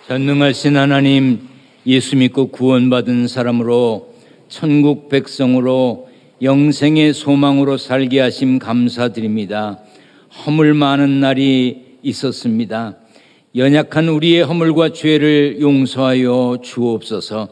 전능하신 하나님, 예수 믿고 구원받은 사람으로 천국 백성으로 영생의 소망으로 살게 하심 감사드립니다. 허물 많은 날이 있었습니다. 연약한 우리의 허물과 죄를 용서하여 주옵소서.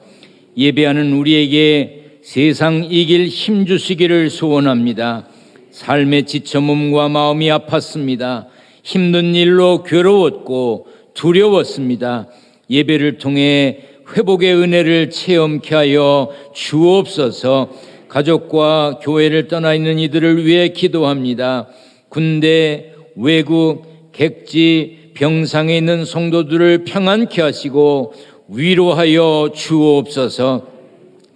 예배하는 우리에게 세상 이길 힘 주시기를 소원합니다. 삶에 지쳐 몸과 마음이 아팠습니다. 힘든 일로 괴로웠고 두려웠습니다. 예배를 통해 회복의 은혜를 체험케 하여 주옵소서. 가족과 교회를 떠나 있는 이들을 위해 기도합니다. 군대, 외국, 객지, 병상에 있는 성도들을 평안케 하시고 위로하여 주옵소서.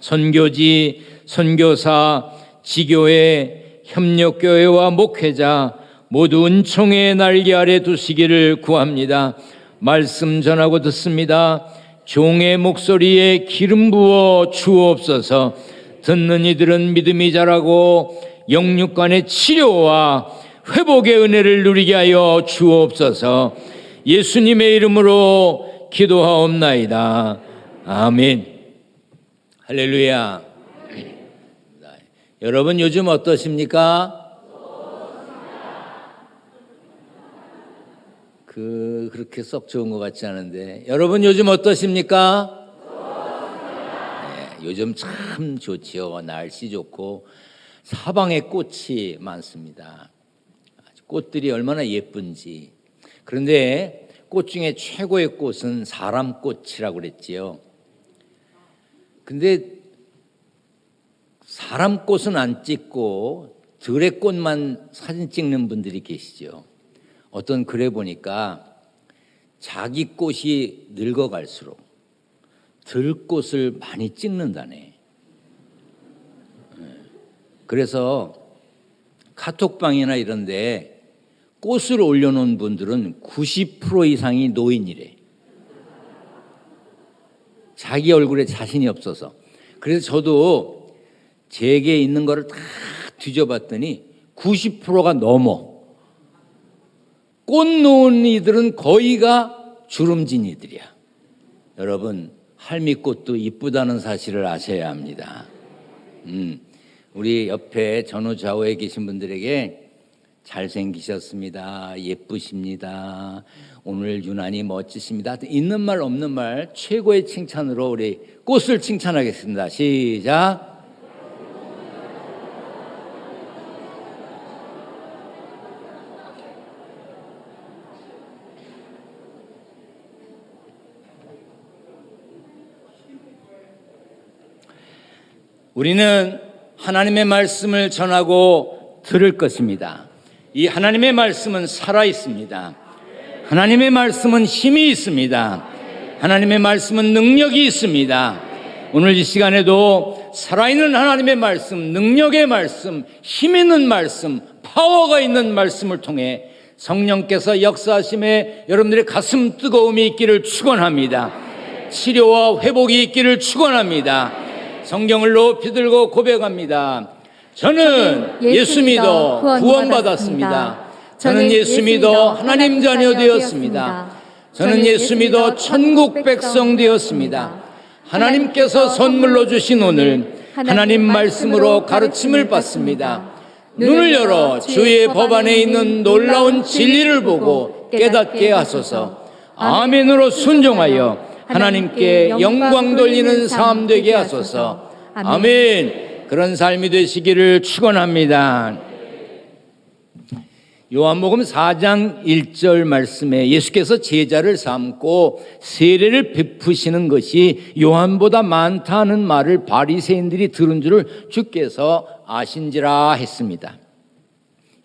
선교지, 선교사, 지교회, 협력교회와 목회자 모두 은총의 날개 아래 두시기를 구합니다. 말씀 전하고 듣습니다. 종의 목소리에 기름 부어 주옵소서. 듣는 이들은 믿음이 자라고 영육간의 치료와 회복의 은혜를 누리게 하여 주옵소서. 예수님의 이름으로 기도하옵나이다. 아멘. 할렐루야. 여러분 요즘 어떠십니까? 그렇게 썩 좋은 것 같지 않은데 여러분 요즘 어떠십니까? 네, 요즘 참 좋지요. 날씨 좋고 사방에 꽃이 많습니다. 꽃들이 얼마나 예쁜지. 그런데 꽃 중에 최고의 꽃은 사람꽃이라고 그랬지요. 근데 사람꽃은 안 찍고 들의꽃만 사진 찍는 분들이 계시죠. 어떤 글에 보니까 자기 꽃이 늙어갈수록 들꽃을 많이 찍는다네. 그래서 카톡방이나 이런 데 꽃을 올려놓은 분들은 90% 이상이 노인이래. 자기 얼굴에 자신이 없어서. 그래서 저도 제게 있는 거를 다 뒤져봤더니 90%가 넘어. 꽃 놓은 이들은 거의가 주름진 이들이야. 여러분, 할미꽃도 이쁘다는 사실을 아셔야 합니다. 우리 옆에 전후 좌우에 계신 분들에게 잘생기셨습니다. 예쁘십니다. 오늘 유난히 멋지십니다. 있는 말 없는 말 최고의 칭찬으로 우리 꽃을 칭찬하겠습니다. 시작. 우리는 하나님의 말씀을 전하고 들을 것입니다. 이 하나님의 말씀은 살아 있습니다. 하나님의 말씀은 힘이 있습니다. 하나님의 말씀은 능력이 있습니다. 오늘 이 시간에도 살아있는 하나님의 말씀, 능력의 말씀, 힘 있는 말씀, 파워가 있는 말씀을 통해 성령께서 역사하심에 여러분들의 가슴 뜨거움이 있기를 축원합니다. 치료와 회복이 있기를 축원합니다. 성경을 높이 들고 고백합니다. 저는 예수 믿어 구원받았습니다. 저는 예수 믿어 하나님 자녀 되었습니다. 저는 예수 믿어 천국 백성 되었습니다. 하나님께서 선물로 주신 오늘 하나님 말씀으로 가르침을 받습니다. 눈을 열어 주의 법 안에 있는 놀라운 진리를 보고 깨닫게 하소서. 아멘으로 순종하여 하나님께 영광 돌리는 삶 되게 하소서. 아멘. 그런 삶이 되시기를 축원합니다. 요한복음 4장 1절 말씀에 예수께서 제자를 삼고 세례를 베푸시는 것이 요한보다 많다는 말을 바리새인들이 들은 줄을 주께서 아신지라 했습니다.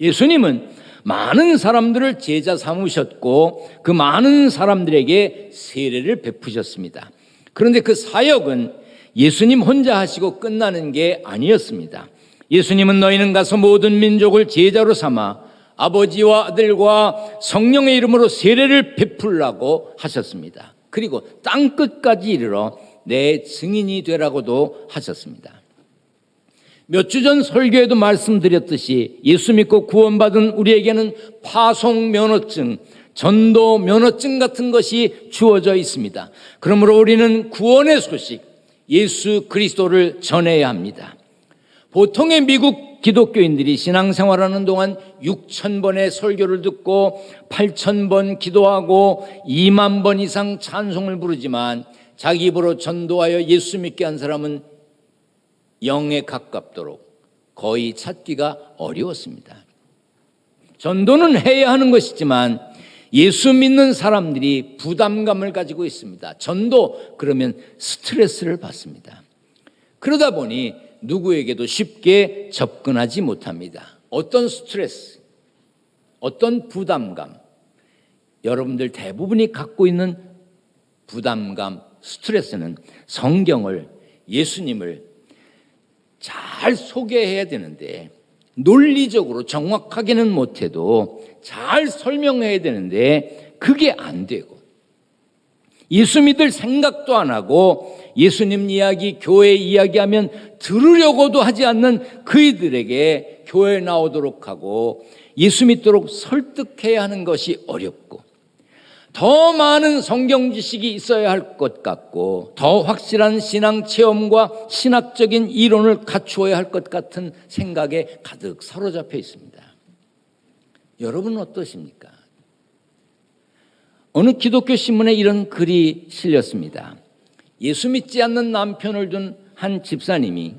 예수님은 많은 사람들을 제자 삼으셨고 그 많은 사람들에게 세례를 베푸셨습니다. 그런데 그 사역은 예수님 혼자 하시고 끝나는 게 아니었습니다. 예수님은 너희는 가서 모든 민족을 제자로 삼아 아버지와 아들과 성령의 이름으로 세례를 베풀라고 하셨습니다. 그리고 땅끝까지 이르러 내 증인이 되라고도 하셨습니다. 몇 주 전 설교에도 말씀드렸듯이 예수 믿고 구원받은 우리에게는 파송 면허증, 전도 면허증 같은 것이 주어져 있습니다. 그러므로 우리는 구원의 소식, 예수 그리스도를 전해야 합니다. 보통의 미국 기독교인들이 신앙생활하는 동안 6,000번의 설교를 듣고 8,000번 기도하고 2만 번 이상 찬송을 부르지만 자기 입으로 전도하여 예수 믿게 한 사람은 0에 가깝도록 거의 찾기가 어려웠습니다. 전도는 해야 하는 것이지만 예수 믿는 사람들이 부담감을 가지고 있습니다. 전도 그러면 스트레스를 받습니다. 그러다 보니 누구에게도 쉽게 접근하지 못합니다. 어떤 스트레스, 어떤 부담감, 여러분들 대부분이 갖고 있는 부담감, 스트레스는 성경을, 예수님을 잘 소개해야 되는데 논리적으로 정확하게는 못해도 잘 설명해야 되는데 그게 안 되고 예수 믿을 생각도 안 하고 예수님 이야기, 교회 이야기하면 들으려고도 하지 않는 그이들에게 교회에 나오도록 하고 예수 믿도록 설득해야 하는 것이 어렵고 더 많은 성경 지식이 있어야 할 것 같고 더 확실한 신앙 체험과 신학적인 이론을 갖추어야 할 것 같은 생각에 가득 사로잡혀 있습니다. 여러분은 어떠십니까? 어느 기독교 신문에 이런 글이 실렸습니다. 예수 믿지 않는 남편을 둔 한 집사님이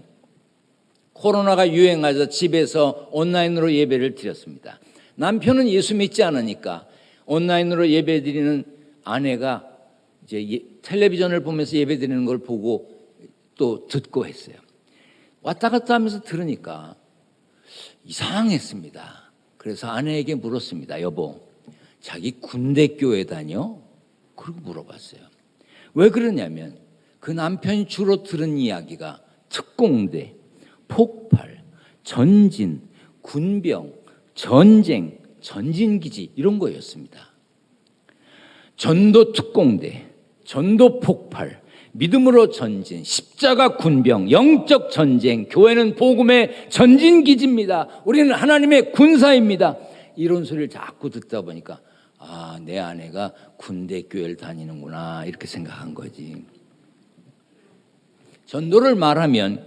코로나가 유행하자 집에서 온라인으로 예배를 드렸습니다. 남편은 예수 믿지 않으니까 온라인으로 예배 드리는 아내가 이제 텔레비전을 보면서 예배 드리는 걸 보고 또 듣고 했어요. 왔다 갔다 하면서 들으니까 이상했습니다. 그래서 아내에게 물었습니다. 여보, 자기 군대 교회 다녀? 그러고 물어봤어요. 왜 그러냐면 그 남편이 주로 들은 이야기가 특공대, 폭발, 전진, 군병, 전쟁, 전진기지 이런 거였습니다. 전도 특공대, 전도 폭발, 믿음으로 전진, 십자가 군병, 영적 전쟁, 교회는 복음의 전진기지입니다. 우리는 하나님의 군사입니다. 이런 소리를 자꾸 듣다 보니까 아, 내 아내가 군대 교회를 다니는구나 이렇게 생각한 거지. 전도를 말하면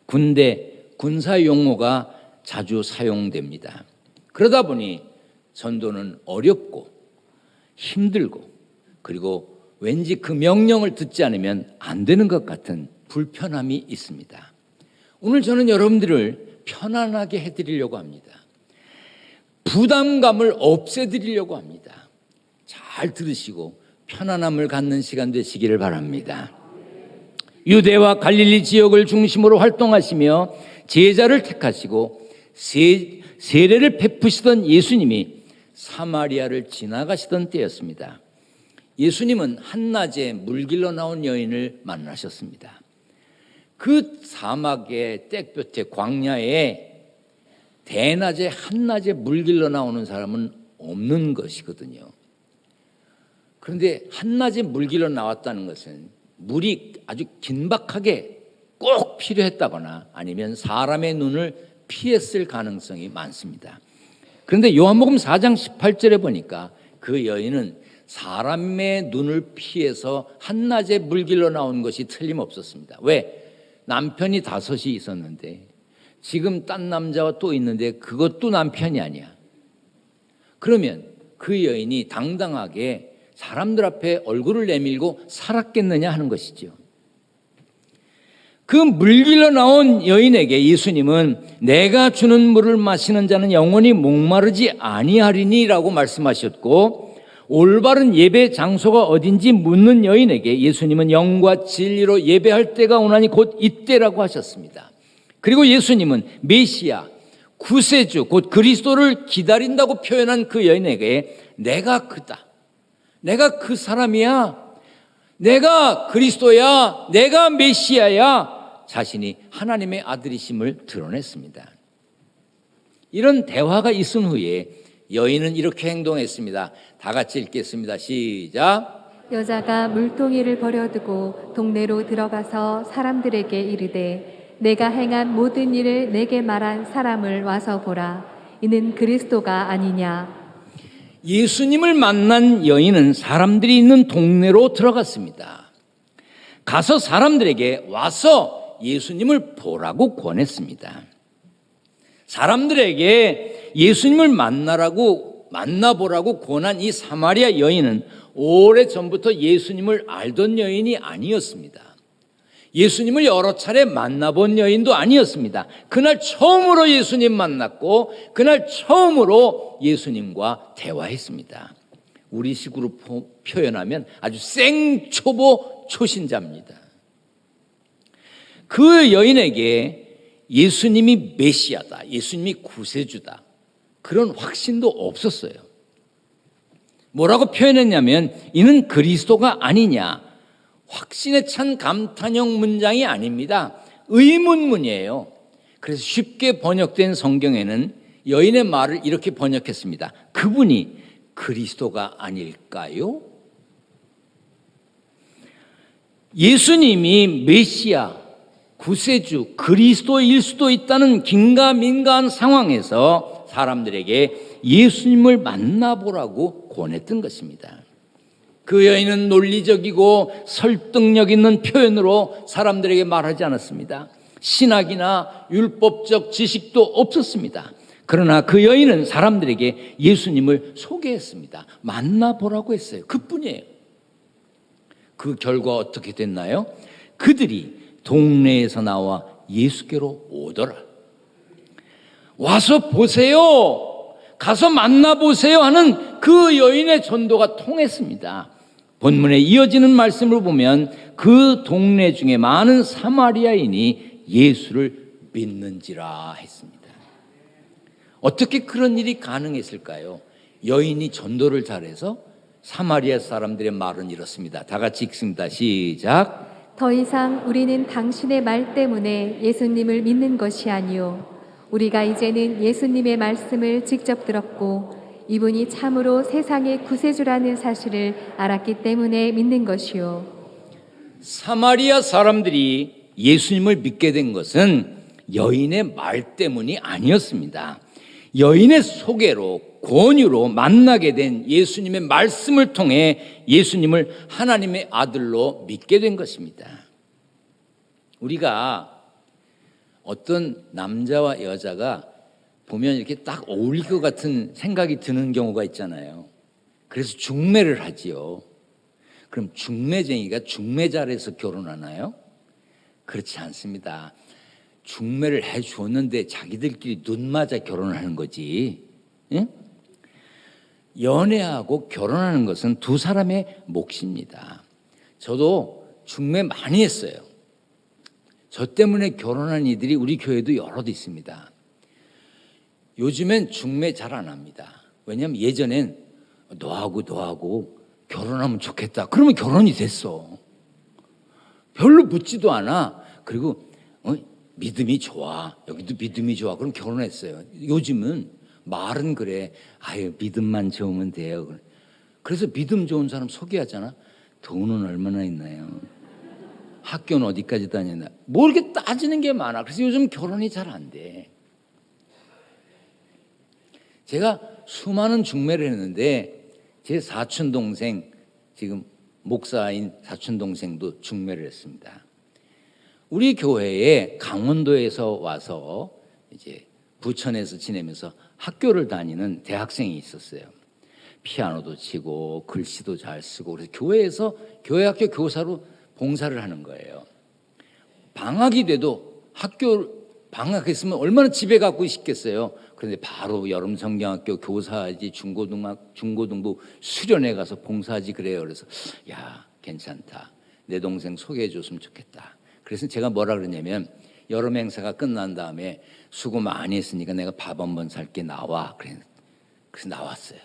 군대, 군사 용어가 자주 사용됩니다. 그러다 보니 전도는 어렵고 힘들고 그리고 왠지 그 명령을 듣지 않으면 안 되는 것 같은 불편함이 있습니다. 오늘 저는 여러분들을 편안하게 해드리려고 합니다. 부담감을 없애드리려고 합니다. 잘 들으시고 편안함을 갖는 시간 되시기를 바랍니다. 유대와 갈릴리 지역을 중심으로 활동하시며 제자를 택하시고 세례를 베푸시던 예수님이 사마리아를 지나가시던 때였습니다. 예수님은 한낮에 물길로 나온 여인을 만나셨습니다. 그 사막의 땡볕의 광야에 대낮에 한낮에 물길로 나오는 사람은 없는 것이거든요. 그런데 한낮에 물길로 나왔다는 것은 물이 아주 긴박하게 꼭 필요했다거나 아니면 사람의 눈을 피했을 가능성이 많습니다. 그런데 요한복음 4장 18절에 보니까 그 여인은 사람의 눈을 피해서 한낮에 물길로 나온 것이 틀림없었습니다. 왜? 남편이 5이 있었는데 지금 딴 남자와 또 있는데 그것도 남편이 아니야. 그러면 그 여인이 당당하게 사람들 앞에 얼굴을 내밀고 살았겠느냐 하는 것이죠. 그 물길로 나온 여인에게 예수님은 내가 주는 물을 마시는 자는 영원히 목마르지 아니하리니라고 말씀하셨고 올바른 예배 장소가 어딘지 묻는 여인에게 예수님은 영과 진리로 예배할 때가 오나니 곧 이때라고 하셨습니다. 그리고 예수님은 메시아, 구세주, 곧 그리스도를 기다린다고 표현한 그 여인에게 내가 그다. 내가 그 사람이야. 내가 그리스도야. 내가 메시아야. 자신이 하나님의 아들이심을 드러냈습니다. 이런 대화가 있은 후에 여인은 이렇게 행동했습니다. 다 같이 읽겠습니다. 시작. 여자가 물동이를 버려두고 동네로 들어가서 사람들에게 이르되 내가 행한 모든 일을 내게 말한 사람을 와서 보라. 이는 그리스도가 아니냐. 예수님을 만난 여인은 사람들이 있는 동네로 들어갔습니다. 가서 사람들에게 와서 예수님을 보라고 권했습니다. 사람들에게 예수님을 만나보라고 권한 이 사마리아 여인은 오래전부터 예수님을 알던 여인이 아니었습니다. 예수님을 여러 차례 만나본 여인도 아니었습니다. 그날 처음으로 예수님 만났고 그날 처음으로 예수님과 대화했습니다. 우리식으로 표현하면 아주 생초보 초신자입니다. 그 여인에게 예수님이 메시아다, 예수님이 구세주다, 그런 확신도 없었어요. 뭐라고 표현했냐면 이는 그리스도가 아니냐, 확신에 찬 감탄형 문장이 아닙니다. 의문문이에요. 그래서 쉽게 번역된 성경에는 여인의 말을 이렇게 번역했습니다. 그분이 그리스도가 아닐까요? 예수님이 메시아, 구세주, 그리스도일 수도 있다는 긴가민가한 상황에서 사람들에게 예수님을 만나보라고 권했던 것입니다. 그 여인은 논리적이고 설득력 있는 표현으로 사람들에게 말하지 않았습니다. 신학이나 율법적 지식도 없었습니다. 그러나 그 여인은 사람들에게 예수님을 소개했습니다. 만나보라고 했어요. 그뿐이에요. 그 결과 어떻게 됐나요? 그들이 동네에서 나와 예수께로 오더라. 와서 보세요, 가서 만나보세요 하는 그 여인의 전도가 통했습니다. 본문에 이어지는 말씀을 보면 그 동네 중에 많은 사마리아인이 예수를 믿는지라 했습니다. 어떻게 그런 일이 가능했을까요? 여인이 전도를 잘해서? 사마리아 사람들의 말은 이렇습니다. 다 같이 읽습니다. 시작. 더 이상 우리는 당신의 말 때문에 예수님을 믿는 것이 아니요, 우리가 이제는 예수님의 말씀을 직접 들었고 이분이 참으로 세상의 구세주라는 사실을 알았기 때문에 믿는 것이요. 사마리아 사람들이 예수님을 믿게 된 것은 여인의 말 때문이 아니었습니다. 여인의 소개로, 권유로 만나게 된 예수님의 말씀을 통해 예수님을 하나님의 아들로 믿게 된 것입니다. 우리가 어떤 남자와 여자가 보면 이렇게 딱 어울릴 것 같은 생각이 드는 경우가 있잖아요. 그래서 중매를 하지요. 그럼 중매쟁이가 중매자리에서 결혼하나요? 그렇지 않습니다. 중매를 해 주었는데 자기들끼리 눈 맞아 결혼을 하는 거지. 응? 연애하고 결혼하는 것은 두 사람의 몫입니다. 저도 중매 많이 했어요. 저 때문에 결혼한 이들이 우리 교회도 여럿 있습니다. 요즘엔 중매 잘 안 합니다. 왜냐하면 예전엔 너하고 결혼하면 좋겠다. 그러면 결혼이 됐어. 별로 묻지도 않아. 그리고 믿음이 좋아. 여기도 믿음이 좋아. 그럼 결혼했어요. 요즘은 말은 그래. 아유, 믿음만 좋으면 돼요. 그래서 믿음 좋은 사람 소개하잖아. 돈은 얼마나 있나요? 학교는 어디까지 다녔나? 뭐 이렇게 따지는 게 많아. 그래서 요즘 결혼이 잘 안 돼. 제가 수많은 중매를 했는데 제 사촌 동생, 지금 목사인 사촌 동생도 중매를 했습니다. 우리 교회에 강원도에서 와서 이제 부천에서 지내면서 학교를 다니는 대학생이 있었어요. 피아노도 치고 글씨도 잘 쓰고, 그래서 교회에서 교회학교 교사로 봉사를 하는 거예요. 방학이 돼도 학교 방학했으면 얼마나 집에 가고 싶겠어요. 그런데 바로 여름 성경학교 교사하지, 중고등부 수련회 가서 봉사하지 그래요. 그래서 야, 괜찮다. 내 동생 소개해 줬으면 좋겠다. 그래서 제가 뭐라 그러냐면, 여름 행사가 끝난 다음에 수고 많이 했으니까 내가 밥 한번 살게, 나와. 그래서 나왔어요.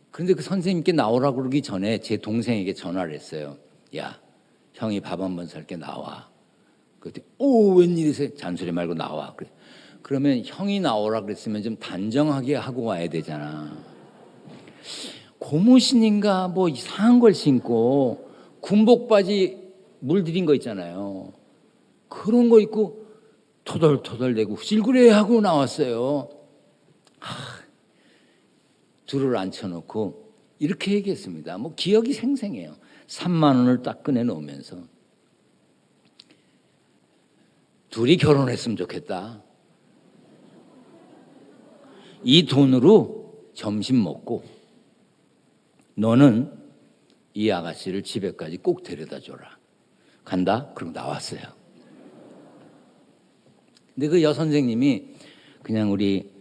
그런데 그 선생님께 나오라고 그러기 전에 제 동생에게 전화를 했어요. 야, 형이 밥 한번 살게, 나와. 그랬더니 웬일이세요? 잔소리 말고 나와. 그래. 그러면 형이 나오라 그랬으면 좀 단정하게 하고 와야 되잖아. 고무신인가 뭐 이상한 걸 신고 군복 바지 물들인 거 있잖아요. 그런 거 입고 토덜토덜대고 찔그레 하고 나왔어요. 둘을 앉혀놓고 이렇게 얘기했습니다. 뭐 기억이 생생해요. 3만 원을 딱 꺼내 놓으면서 둘이 결혼했으면 좋겠다. 이 돈으로 점심 먹고 너는 이 아가씨를 집에까지 꼭 데려다 줘라. 간다? 그럼 나왔어요. 근데 그 여선생님이 그냥 우리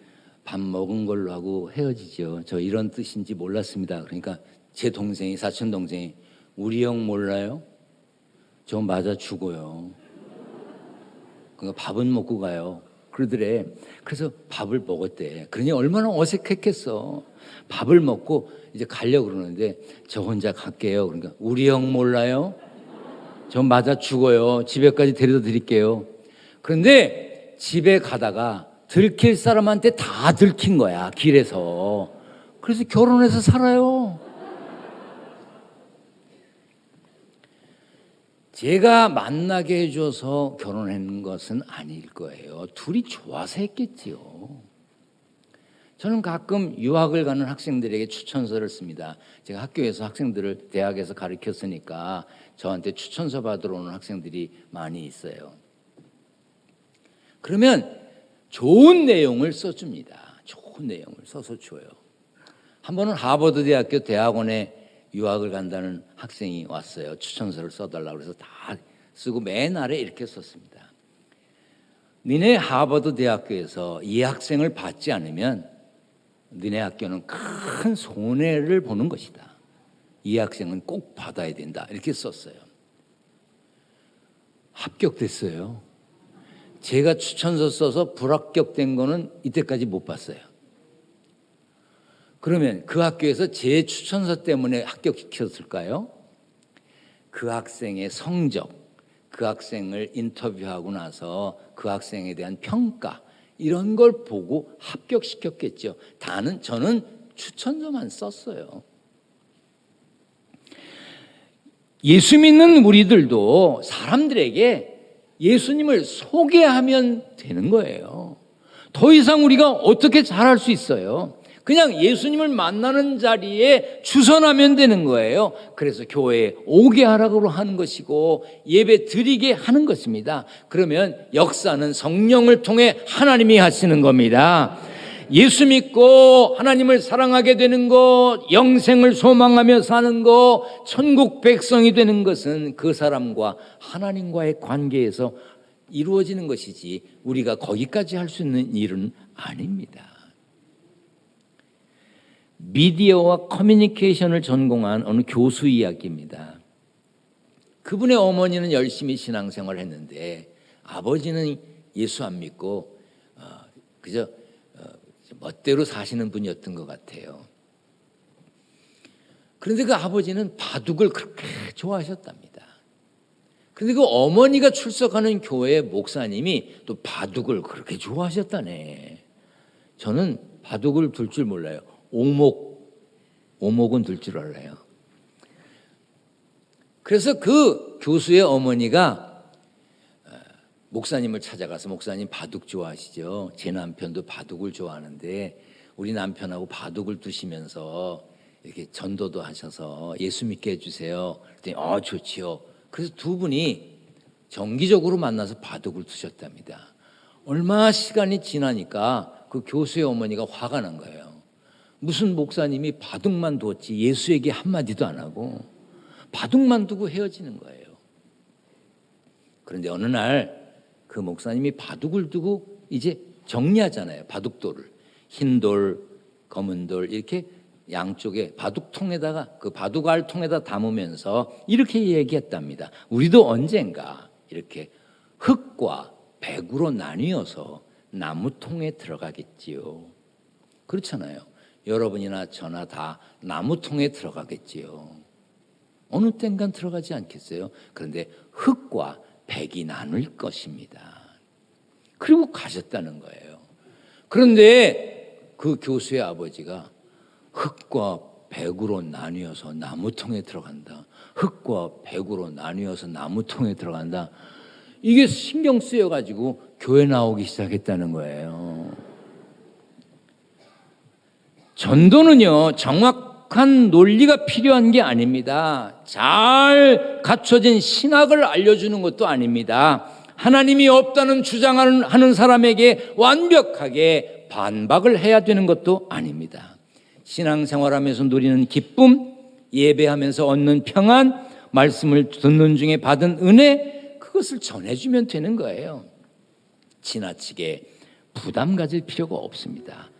밥 먹은 걸로 하고 헤어지죠. 저 이런 뜻인지 몰랐습니다. 그러니까 제 동생이, 사촌 동생이 우리 형 몰라요? 저 맞아 죽어요. 그러니까 밥은 먹고 가요. 그러더래. 그래서 밥을 먹었대. 그러니 얼마나 어색했겠어. 밥을 먹고 이제 가려고 그러는데 저 혼자 갈게요. 그러니까 우리 형 몰라요? 저 맞아 죽어요. 집에까지 데려다 드릴게요. 그런데 집에 가다가 들킬 사람한테 다 들킨 거야, 길에서. 그래서 결혼해서 살아요. 제가 만나게 해줘서 결혼한 것은 아닐 거예요. 둘이 좋아서 했겠지요. 저는 가끔 유학을 가는 학생들에게 추천서를 씁니다. 제가 학교에서 학생들을 대학에서 가르쳤으니까 저한테 추천서 받으러 오는 학생들이 많이 있어요. 그러면 좋은 내용을 써줍니다. 좋은 내용을 써서 줘요. 한 번은 하버드 대학교 대학원에 유학을 간다는 학생이 왔어요. 추천서를 써달라고 해서 다 쓰고 맨 아래 이렇게 썼습니다. 니네 하버드 대학교에서 이 학생을 받지 않으면 니네 학교는 큰 손해를 보는 것이다. 이 학생은 꼭 받아야 된다. 이렇게 썼어요. 합격됐어요. 제가 추천서 써서 불합격된 거는 이때까지 못 봤어요. 그러면 그 학교에서 제 추천서 때문에 합격시켰을까요? 그 학생의 성적, 그 학생을 인터뷰하고 나서 그 학생에 대한 평가 이런 걸 보고 합격시켰겠죠. 저는 추천서만 썼어요. 예수 믿는 우리들도 사람들에게 예수님을 소개하면 되는 거예요. 더 이상 우리가 어떻게 잘할 수 있어요? 그냥 예수님을 만나는 자리에 주선하면 되는 거예요. 그래서 교회에 오게 하라고 하는 것이고 예배 드리게 하는 것입니다. 그러면 역사는 성령을 통해 하나님이 하시는 겁니다. 예수 믿고 하나님을 사랑하게 되는 것, 영생을 소망하며 사는 것, 천국 백성이 되는 것은 그 사람과 하나님과의 관계에서 이루어지는 것이지 우리가 거기까지 할 수 있는 일은 아닙니다. 미디어와 커뮤니케이션을 전공한 어느 교수 이야기입니다. 그분의 어머니는 열심히 신앙생활을 했는데 아버지는 예수 안 믿고 그저 멋대로 사시는 분이었던 것 같아요. 그런데 그 아버지는 바둑을 그렇게 좋아하셨답니다. 그런데 그 어머니가 출석하는 교회 목사님이 또 바둑을 그렇게 좋아하셨다네. 저는 바둑을 둘 줄 몰라요. 오목은 둘 줄 알아요. 그래서 그 교수의 어머니가 목사님을 찾아가서 목사님 바둑 좋아하시죠? 제 남편도 바둑을 좋아하는데 우리 남편하고 바둑을 두시면서 이렇게 전도도 하셔서 예수 믿게 해주세요. 그랬더니 좋지요. 그래서 두 분이 정기적으로 만나서 바둑을 두셨답니다. 얼마 시간이 지나니까 그 교수의 어머니가 화가 난 거예요. 무슨 목사님이 바둑만 두었지 예수 얘기 한마디도 안 하고 바둑만 두고 헤어지는 거예요. 그런데 어느 날 그 목사님이 바둑을 두고 이제 정리하잖아요. 바둑돌을. 흰 돌, 검은 돌 이렇게 양쪽에 바둑통에다가 그 바둑알통에다 담으면서 이렇게 얘기했답니다. 우리도 언젠가 이렇게 흙과 백으로 나뉘어서 나무통에 들어가겠지요. 그렇잖아요. 여러분이나 저나 다 나무통에 들어가겠지요. 어느 땐간 들어가지 않겠어요? 그런데 흙과 백이 나눌 것입니다. 그리고 가셨다는 거예요. 그런데 그 교수의 아버지가 흙과 백으로 나뉘어서 나무통에 들어간다. 흙과 백으로 나뉘어서 나무통에 들어간다. 이게 신경 쓰여가지고 교회 나오기 시작했다는 거예요. 전도는요, 정확한 논리가 필요한 게 아닙니다. 잘 갖춰진 신학을 알려주는 것도 아닙니다. 하나님이 없다는 주장하는 사람에게 완벽하게 반박을 해야 되는 것도 아닙니다. 신앙생활하면서 누리는 기쁨, 예배하면서 얻는 평안, 말씀을 듣는 중에 받은 은혜, 그것을 전해주면 되는 거예요. 지나치게 부담 가질 필요가 없습니다.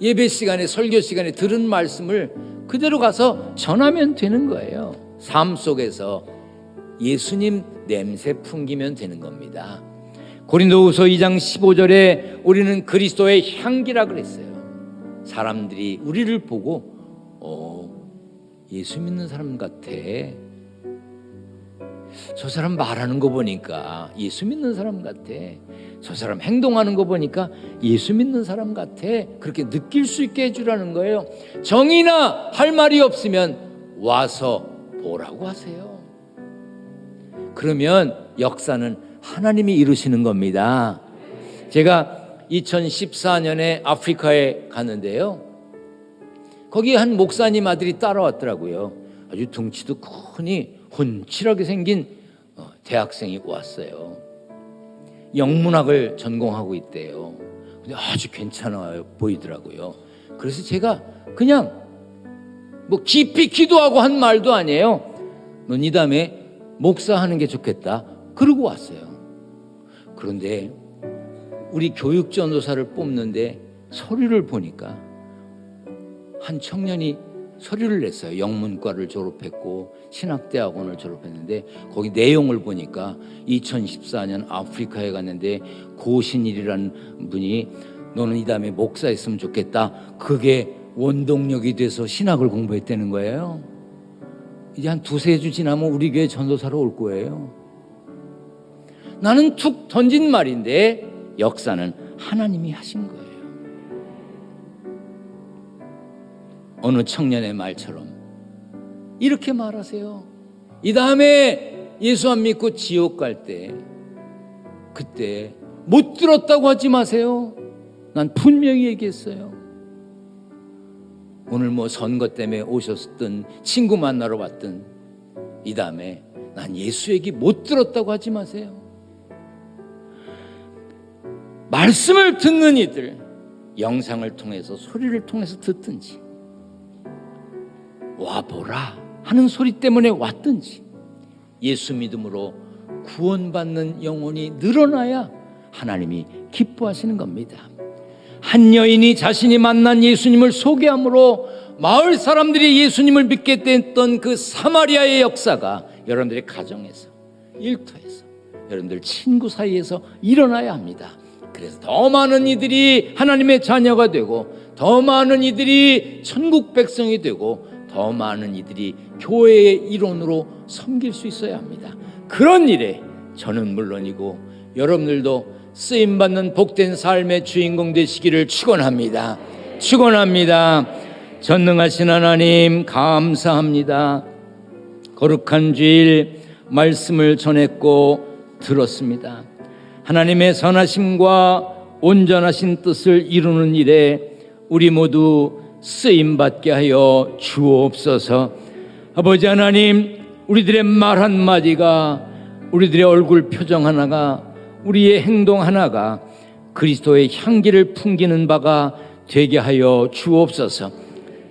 예배 시간에, 설교 시간에 들은 말씀을 그대로 가서 전하면 되는 거예요. 삶 속에서 예수님 냄새 풍기면 되는 겁니다. 고린도후서 2장 15절에 우리는 그리스도의 향기라 그랬어요. 사람들이 우리를 보고 예수 믿는 사람 같아, 저 사람 말하는 거 보니까 예수 믿는 사람 같아, 저 사람 행동하는 거 보니까 예수 믿는 사람 같아, 그렇게 느낄 수 있게 해주라는 거예요. 정의나 할 말이 없으면 와서 보라고 하세요. 그러면 역사는 하나님이 이루시는 겁니다. 제가 2014년에 아프리카에 갔는데요, 거기 한 목사님 아들이 따라왔더라고요. 아주 덩치도 크니 훤칠하게 생긴 대학생이 왔어요. 영문학을 전공하고 있대요. 근데 아주 괜찮아 보이더라고요. 그래서 제가 그냥 뭐 깊이 기도하고 한 말도 아니에요. 넌 이 다음에 목사하는 게 좋겠다, 그러고 왔어요. 그런데 우리 교육전도사를 뽑는데 서류를 보니까 한 청년이 서류를 냈어요. 영문과를 졸업했고 신학대학원을 졸업했는데 거기 내용을 보니까 2014년 아프리카에 갔는데 고신일이라는 분이 너는 이 다음에 목사했으면 좋겠다, 그게 원동력이 돼서 신학을 공부했다는 거예요. 이제 한 두세 주 지나면 우리 교회 전도사로 올 거예요. 나는 툭 던진 말인데 역사는 하나님이 하신 거예요. 어느 청년의 말처럼 이렇게 말하세요. 이 다음에 예수 안 믿고 지옥 갈 때, 그때 못 들었다고 하지 마세요. 난 분명히 얘기했어요. 오늘 뭐 선거 때문에 오셨든 친구 만나러 왔든 이 다음에 난 예수 얘기 못 들었다고 하지 마세요. 말씀을 듣는 이들, 영상을 통해서, 소리를 통해서 듣든지, 와보라 하는 소리 때문에 왔든지, 예수 믿음으로 구원받는 영혼이 늘어나야 하나님이 기뻐하시는 겁니다. 한 여인이 자신이 만난 예수님을 소개함으로 마을 사람들이 예수님을 믿게 됐던 그 사마리아의 역사가 여러분들의 가정에서, 일터에서, 여러분들 친구 사이에서 일어나야 합니다. 그래서 더 많은 이들이 하나님의 자녀가 되고, 더 많은 이들이 천국 백성이 되고, 더 많은 이들이 교회의 일원으로 섬길 수 있어야 합니다. 그런 일에 저는 물론이고 여러분들도 쓰임받는 복된 삶의 주인공 되시기를 축원합니다. 축원합니다. 전능하신 하나님 감사합니다. 거룩한 주일 말씀을 전했고 들었습니다. 하나님의 선하심과 온전하신 뜻을 이루는 일에 우리 모두 쓰임받게 하여 주옵소서. 아버지 하나님, 우리들의 말 한마디가, 우리들의 얼굴 표정 하나가, 우리의 행동 하나가 그리스도의 향기를 풍기는 바가 되게 하여 주옵소서.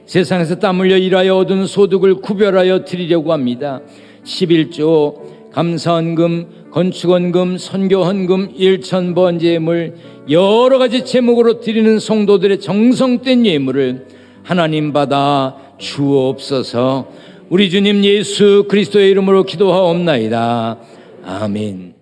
세상에서 땀 흘려 일하여 얻은 소득을 구별하여 드리려고 합니다. 11조, 감사헌금, 건축헌금, 선교헌금, 일천번제물, 여러 가지 제목으로 드리는 성도들의 정성된 예물을 하나님 받아 주옵소서. 우리 주님 예수 그리스도의 이름으로 기도하옵나이다. 아멘.